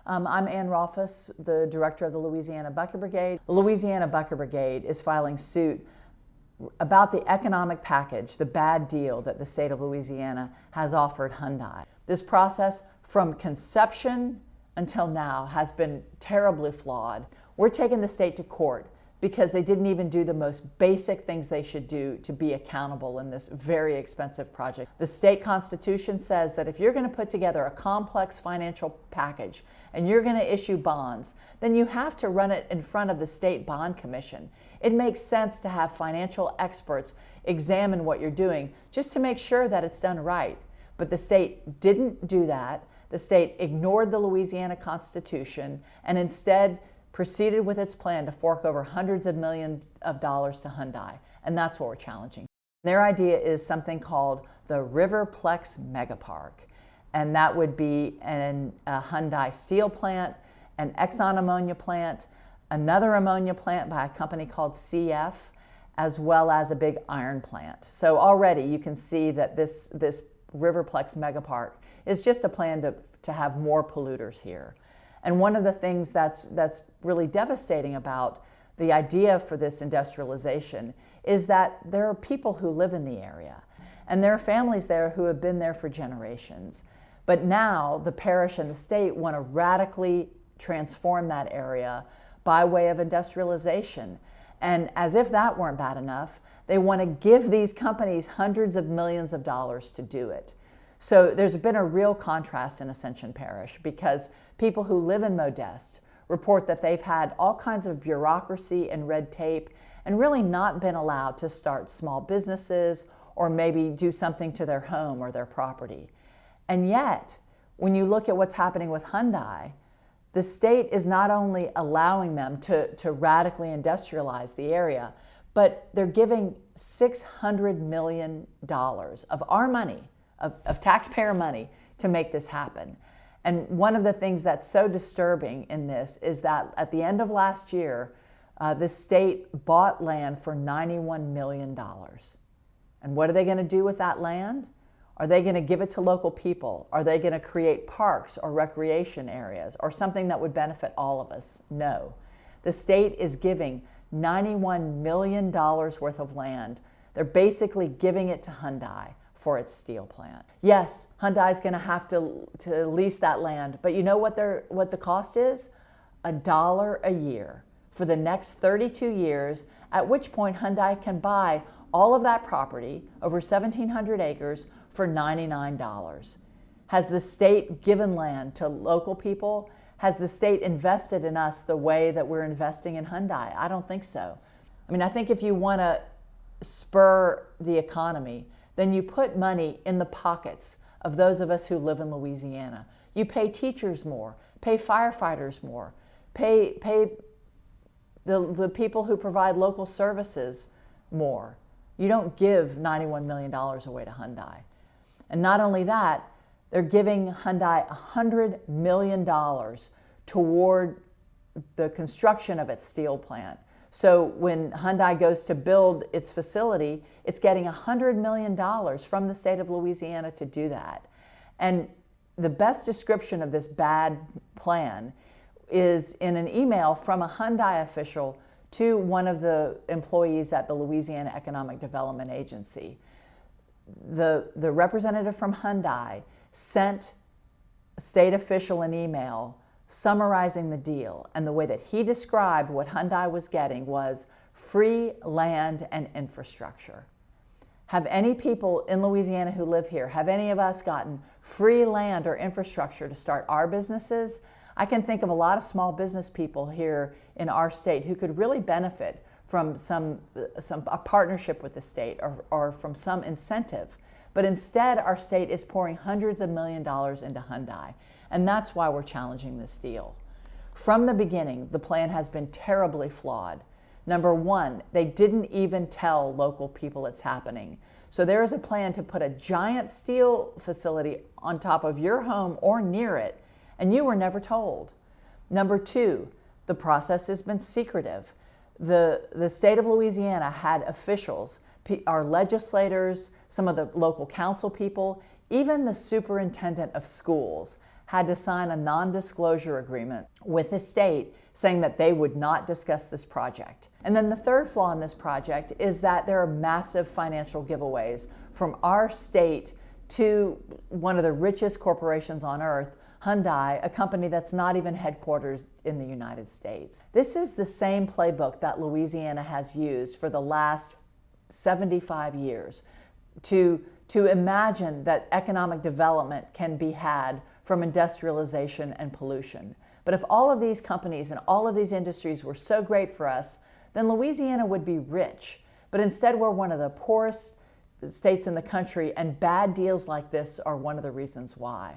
I'm Ann Rolfes, the director of the Louisiana Bucket Brigade. The Louisiana Bucket Brigade is filing suit about the economic package, the bad deal that the state of Louisiana has offered Hyundai. This process from conception until now has been terribly flawed. We're taking the state to court because they didn't even do the most basic things they should do to be accountable in this very expensive project. The state constitution says that if you're going to put together a complex financial package and you're going to issue bonds, then you have to run it in front of the state bond commission. It makes sense to have financial experts examine what you're doing just to make sure that it's done right. But the state didn't do that. The state ignored the Louisiana Constitution and instead proceeded with its plan to fork over hundreds of millions of dollars to Hyundai, and that's what we're challenging. Their idea is something called the Riverplex Megapark, and that would be a Hyundai steel plant, an Exxon ammonia plant, another ammonia plant by a company called CF, as well as a big iron plant. So already you can see that this Riverplex Megapark is just a plan to have more polluters here. And one of the things that's really devastating about the idea for this industrialization is that there are people who live in the area, and there are families there who have been there for generations. But now the parish and the state want to radically transform that area by way of industrialization. And as if that weren't bad enough, they want to give these companies hundreds of millions of dollars to do it. So there's been a real contrast in Ascension Parish because people who live in Modeste report that they've had all kinds of bureaucracy and red tape and really not been allowed to start small businesses or maybe do something to their home or their property. And yet, when you look at what's happening with Hyundai, the state is not only allowing them to radically industrialize the area, but they're giving $600 million of our money, of taxpayer money, to make this happen. And one of the things that's so disturbing in this is that at the end of last year, the state bought land for $91 million. And what are they going to do with that land? Are they going to give it to local people? Are they going to create parks or recreation areas or something that would benefit all of us? No. The state is giving $91 million worth of land. They're basically giving it to Hyundai for its steel plant. Yes, Hyundai's going to have to lease that land, but you know what the cost is? $1 a year for the next 32 years, at which point Hyundai can buy all of that property, over 1,700 acres, for $99. Has the state given land to local people? Has the state invested in us the way that we're investing in Hyundai? I don't think so. I mean, I think if you want to spur the economy, then you put money in the pockets of those of us who live in Louisiana. You pay teachers more, pay firefighters more, pay the people who provide local services more. You don't give $91 million away to Hyundai. And not only that, they're giving Hyundai $100 million toward the construction of its steel plant. So when Hyundai goes to build its facility, it's getting $100 million from the state of Louisiana to do that. And the best description of this bad plan is in an email from a Hyundai official to one of the employees at the Louisiana Economic Development Agency. The representative from Hyundai sent a state official an email summarizing the deal, and the way that he described what Hyundai was getting was free land and infrastructure. Have any people in Louisiana who live here, have any of us gotten free land or infrastructure to start our businesses? I can think of a lot of small business people here in our state who could really benefit from a partnership with the state or from some incentive. But instead, our state is pouring hundreds of millions of dollars into Hyundai. And that's why we're challenging this deal. From the beginning, the plan has been terribly flawed. Number one, they didn't even tell local people it's happening. So there is a plan to put a giant steel facility on top of your home or near it, and you were never told. Number two, the process has been secretive. The state of Louisiana had officials, our legislators, some of the local council people, even the superintendent of schools had to sign a non-disclosure agreement with the state saying that they would not discuss this project. And then the third flaw in this project is that there are massive financial giveaways from our state to one of the richest corporations on earth, Hyundai, a company that's not even headquartered in the United States. This is the same playbook that Louisiana has used for the last 75 years to imagine that economic development can be had from industrialization and pollution. But if all of these companies and all of these industries were so great for us, then Louisiana would be rich. But instead, we're one of the poorest states in the country, and bad deals like this are one of the reasons why.